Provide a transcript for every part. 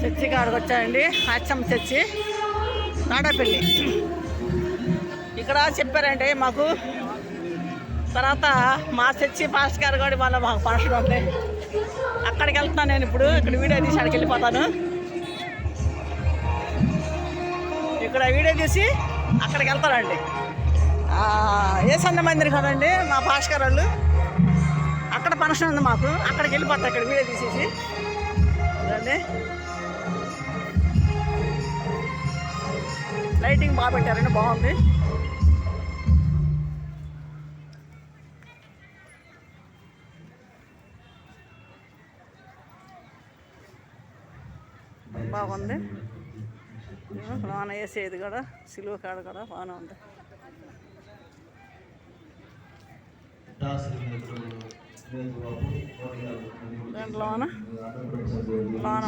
Church కాడికి వచ్చానండి. Achamma church నాడపల్లి. ఇక్కడ చెప్పారండి మాకు. తర్వాత మా చర్చి పాస్టర్ గారు కూడా మళ్ళీ మాకు ఫంక్షన్ ఉంది. అక్కడికి వెళ్తున్నాను నేను ఇప్పుడు. ఇక్కడ వీడియో తీసి అక్కడికి వెళ్ళిపోతాను. ఇక్కడ వీడియో తీసి అక్కడికి వెళ్తానండి. ఏసన్న మందిరం కదండి మా పాస్టర్ గారు వాళ్ళు. అక్కడ ఫంక్షన్ ఉంది మాకు. అక్కడికి వెళ్ళిపోతాను ఇక్కడ వీడియో తీసేసి. అదండి లైటింగ్ బాగా పెట్టారండి, బాగుంది. బాగుంది. లోన వేసేది కూడా సిలువ కాడ కూడా బాగానే ఉంది. లోన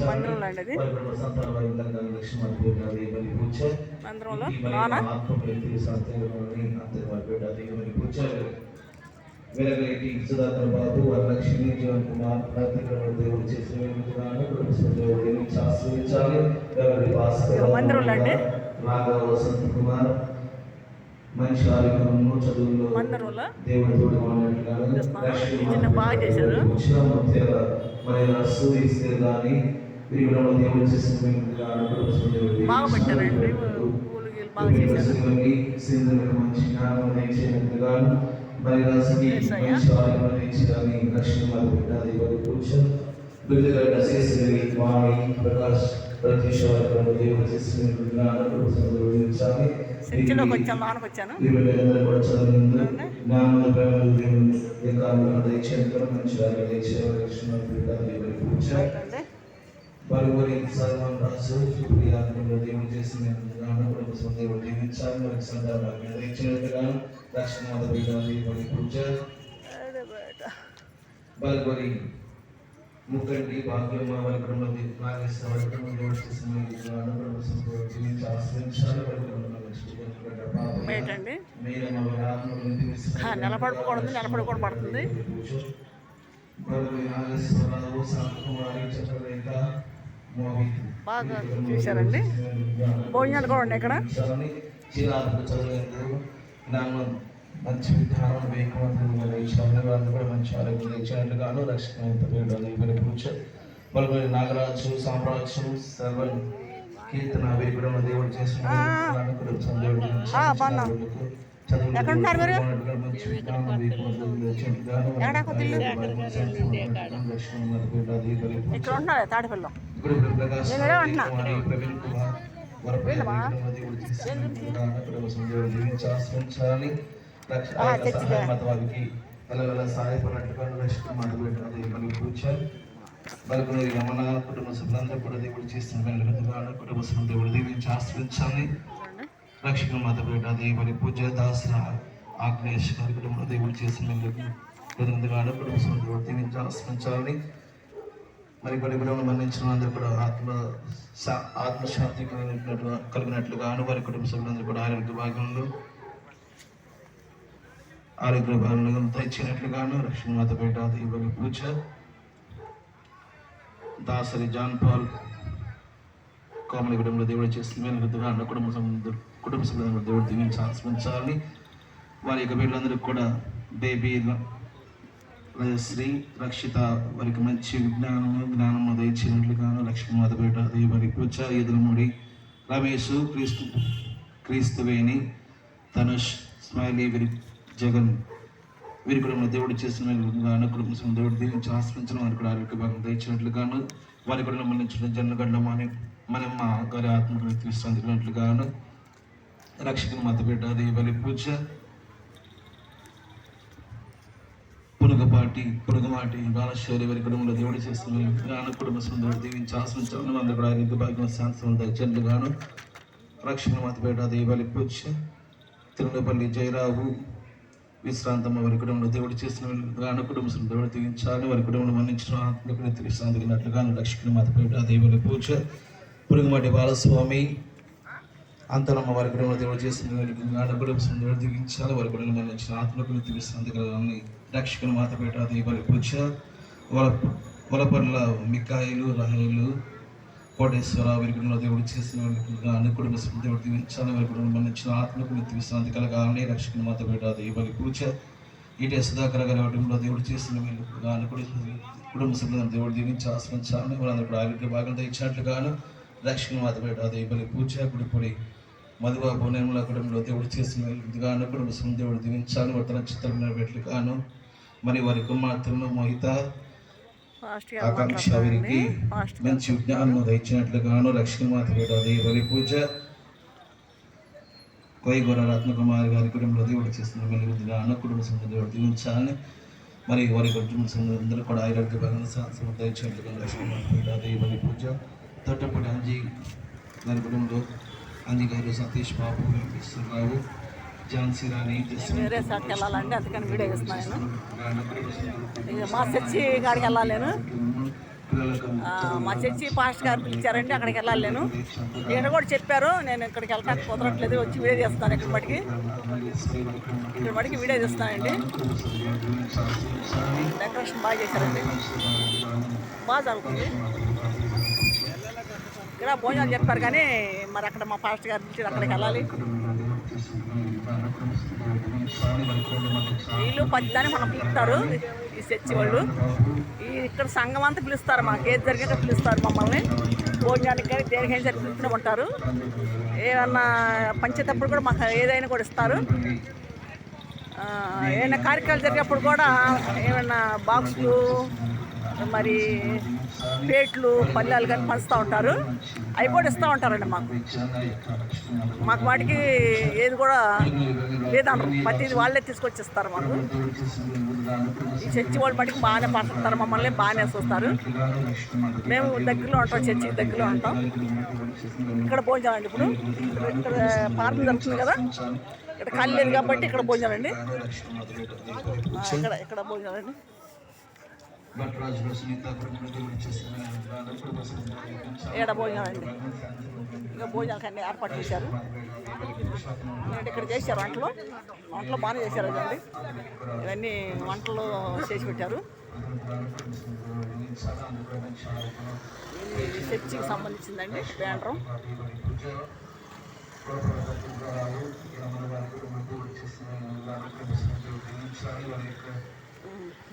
మందిరంలో అండి అది. మందిరంలో లోన వరలక్ష్మి, జీవన్ కుమార్, దేవుడు చేసిన మందిరంలో అండి. రాఘవ, వసంత కుమార్ మంచి ఆరోగ్యంలో చదువులో దేవుడి తోడు బాగా చేశారు. బాగా పెట్టారండి. బాగా చేశారు. మంచి జ్ఞానం ఇచ్చినట్టుగాను మరి రాసి మంచి ఆరోగ్యం ఇచ్చారని లక్ష్మీ వాణి ప్రకాష్ చర్చిలోకి వచ్చాను, లోనకి వచ్చాను. బరువురి సల్మాన్ రాజు ప్రియాత్మలో దేవుడు చేసిన దేవుడు దీవించాలి. మనకి సందర్భంగా దక్షిణ పూజ బల్బరి ముక్కండి భాగ్యమ్మ వరకరంలో నాగేశ్వర వరకరంలో దేవుడు చేసిన జీవించి ఆశ్రయించాలి. నిలబడకూడదు, నిలబడకూడదు పడుతుంది. బాగా చూశారండి. భోజనాలు కూడా ఉన్నాయి ఇక్కడ. మంచి విధానం వేయకమంది కూడా మంచి ఆరోగ్యం ఇచ్చినట్లుగాను రక్షణ బల్బరి నాగరాజు, సామ్రాజ్యం, సర్వన్ కీర్తన కూడా దేవుడు చేసిన ఎక్కడున్నారు మీరు? ఇక్కడ ఉంటున్నారు తాడిపల్లిలో. సహాయపడినట్టుగా బలపడి రమణ కుటుంబ సభ్యులందరూ కూడా దేవుడు చేస్తున్న కుటుంబ సభ్యులు దేవుడు దీవించి ఆశ్రయించాలి. రక్షణ మాత పేట దేవుని పూజ దాసర ఆగ్నేష్ గారి కుటుంబంలో దేవుడు చేసిన కుటుంబ సభ్యులు దీవించి ఆశ్రయించాలని. మరి బలిబిలను మరణించిన అందరూ కూడా ఆత్మశాంతి కలిగినట్లుగా వారి కుటుంబ సభ్యులందరూ కూడా ఆరోగ్య భాగంలో తెచ్చినట్లుగాను రక్షణ మాత పేట దేవుని పూజ దాసరి జాన్ పాల్ కామని కుటుంబంలో దేవుడు చేసిన అన్న కుటుంబ సభ్యులందరూ దేవుడు దీవించి ఆశ్రయించాలని. వారి యొక్క బిడ్డలందరికీ కూడా బేబీ శ్రీ రక్షిత వారికి మంచి జ్ఞానము దయచేసినట్లుగాను లక్ష్మీ మాత పేట దేవుని పూజ ఎదురుముడి రమేష్, క్రీస్తువేణి, ధనుష్, స్మైలీ, జగన్ వీరి కుటుంబంలో దేవుడు చేసిన కుటుంబ సభ్యులు దేవుడు దీవించి ఆశ్రయించడం వారికి కూడా ఆరోగ్య భాగం దయచినట్లుగాను వారి కుటుంబంలో మరణించిన జన్మగడ్డ మనమ్మ గారి ఆత్మకు తీసుకున్నట్లుగాను రక్షణ మాత పేట దేవుని పూజ పురుగమాటి బాలశౌరి వారి కుటుంబంలో దేవుడు చేస్తున్న కుటుంబ సభ్యులు దీవించి ఆశ్రయించాలని అందరూ కూడా ఆరోగ్య భాగ్యం శాంతం దయచేట్లుగాను రక్షణ మాత పేట దేవుని పూజ తిరుమలపల్లి జయరావు విశ్రాంతమ్మ వారి కుటుంబంలో దేవుడు చేసిన కుటుంబ సభ్యులు దేవుడు దీవించాలని వారి కుటుంబంలో మరణించిన ఆత్మకు విశ్రాంతి కలిగినట్లుగాను లక్ష్మీ మాత పేట దేవుని పూజ పురుగుమాటి బాలస్వామి అంతనమ్మ వారి కుటుంబంలో దేవుడు చేసిన కుటుంబ సభ్యులు దేవుడు దీవించాలి వారి కుటుంబంలో మరణించిన ఆత్మకు విశ్రాంతి కలగాలని రక్షకుని మాత పేట దేవుని పూజ వలపర్ల మికాయిలు, రహేలు కోటేశ్వర వీరి దేవుడు చేసిన గాను కుటుంబ దేవుడు దీవించాలి. వారి కుటుంబం మన్నించిన ఆత్మకు నిత్య విశ్రాంతి కలగాలని రక్షణ మాత బిడ్డ దైవలి పూజ ఈటే సుధాకర్ గారి కుటుంబంలో దేవుడు చేసిన గాను కుటుంబ సభ్యులను దేవుడు దీవించి ఆశ్రయించాలని వారందరూ కూడా ఆరోగ్య భాగం ఇచ్చినట్లుగాను రక్షణ మాత బిడ్డ దైవలి పూజ గుడిపొడి మధుబాబు నిర్మల కుటుంబంలో దేవుడు చేసిన గాను కుటుంబ సభ్యులను దేవుడు దీవించాలి. వర్తన చిత్రమైన పెట్టలుగాను మరి వారి కుమార్తెలను మోహిత ఆకాంక్ష వీరికి మంచి విజ్ఞానం దయచినట్లుగాను రక్షణ మాత బిడ్డ దైవలి పూజ కొయ్యగూర రత్నకుమారి గారి కుటుంబంలో దేవుడు చేస్తున్న వెలుగుదిగా అన్న కుటుంబ సభ్యులు దేవుడు దీవించాలని మరి వారి కుటుంబ సభ్యులందరూ కూడా ఆరోగ్య భగవంత శాస్త్రం దయచేట్టుగా లక్ష్మీ దైవలి పూజ తోటపూడి అంజీ గారి కుటుంబంలో అంజీ గారు సతీష్ బాబు వెంకటేశ్వరరావు ఝాన్సీ రాణి వేరే సార్కి వెళ్ళాలండి, అందుకని వీడియో ఇస్తున్నాను. మా చర్చి కాడికి వెళ్ళాలి నేను, మా చర్చి పాస్టర్ గారు పిలిచారండి, అక్కడికి వెళ్ళాలి నేను. ఈయన కూడా చెప్పారు, నేను ఇక్కడికి వెళ్ళడానికి కుదరట్లేదు, వచ్చి వీడియో చేస్తాను. ఇక్కడ మటుకి వీడియో చేస్తానండి. డెకరేషన్ బాగా చేశారండి, బాగా జరుగుతుంది. ఇక్కడ భోజనాలు చెప్పారు కానీ మరి అక్కడ మా పాస్టర్ గారు పిలిచారు, అక్కడికి వెళ్ళాలి. వీళ్ళు పద్దాన్ని మనం పిలుస్తారు, ఈ చర్చి వాళ్ళు. ఇక్కడ సంఘం అంతా పిలుస్తారు, మాకు ఏది జరిగాక పిలుస్తారు మమ్మల్ని. భోజనానికి కానీ దేనికైనా సరే పిలుస్తూనే ఉంటారు. ఏమన్నా పంచేటప్పుడు కూడా మాకు ఏదైనా కూడా ఇస్తారు. ఏమైనా కార్యక్రమాలు జరిగేటప్పుడు కూడా ఏమైనా బాక్సులు మరి ప్లేట్లు పల్లెలు కానీ పంచుతూ ఉంటారు, అవి కూడా ఇస్తూ ఉంటారండి మాకు వాటికి ఏది కూడా లేదన్నారు, ప్రతిది వాళ్ళే తీసుకొచ్చి ఇస్తారు మాకు. ఈ చర్చి వాళ్ళు మటుకు బాగానే పడుతుంటారు, మమ్మల్ని బాగానే చూస్తారు. మేము దగ్గరలో ఉంటాం, చర్చికి దగ్గరలో ఉంటాం. ఇక్కడ భోజనం అండి. ఇప్పుడు ఇక్కడ పార్టీ జరుగుతుంది కదా, ఇక్కడ ఖాళీ లేదు కాబట్టి ఇక్కడ భోజనం అండి. ఇక్కడ భోజనం అండి. ఏడ భోజనం అండి, ఇంకా భోజనాలకు అన్నీ ఏర్పాటు చేశారు. ఇక్కడ చేశారు వంటలు బాగానే చేశారు కదండి. ఇవన్నీ వంటలు చేసి పెట్టారు. ఇది చర్చికి సంబంధించిందండి బ్యానర్.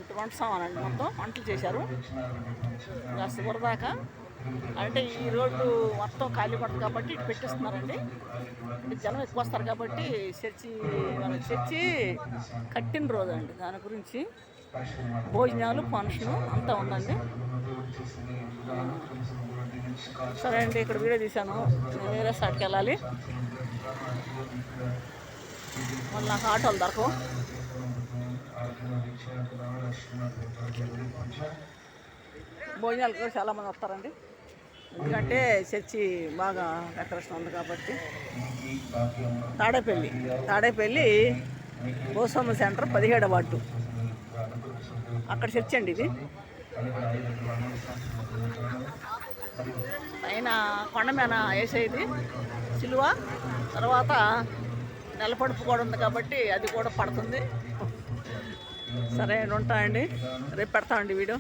ఇటు వంట సామానండి, మొత్తం వంటలు చేశారు. చివరిదాకా అంటే ఈ రోడ్డు మొత్తం ఖాళీ పడుతుంది కాబట్టి ఇటు పెట్టిస్తున్నారండి. జనం ఎక్కువ వస్తారు కాబట్టి చర్చి కట్టిన రోజు అండి, దాని గురించి భోజనాలు ఫంక్షను అంతా ఉందండి. సరే అండి, ఇక్కడ వీడియో తీశాను. నేను వేరే సాటికి వెళ్ళాలి, మళ్ళీ నాకు ఆటోలు దొరకవు. భోజనాలు కూడా చాలామంది వస్తారండి, ఎందుకంటే చర్చి బాగా డెకరేషన్ ఉంది కాబట్టి. తాడేపల్లి గోస్వామి సెంటర్ 17వ వార్డు, అక్కడ చర్చి అండి ఇది. పైన కొండ మీద వేసేది సిలువ, తర్వాత నెలపడుపు కూడా ఉంది కాబట్టి అది కూడా పడుతుంది. సరే ఉంటా అండి, రేపు పెడతామండి వీడియో.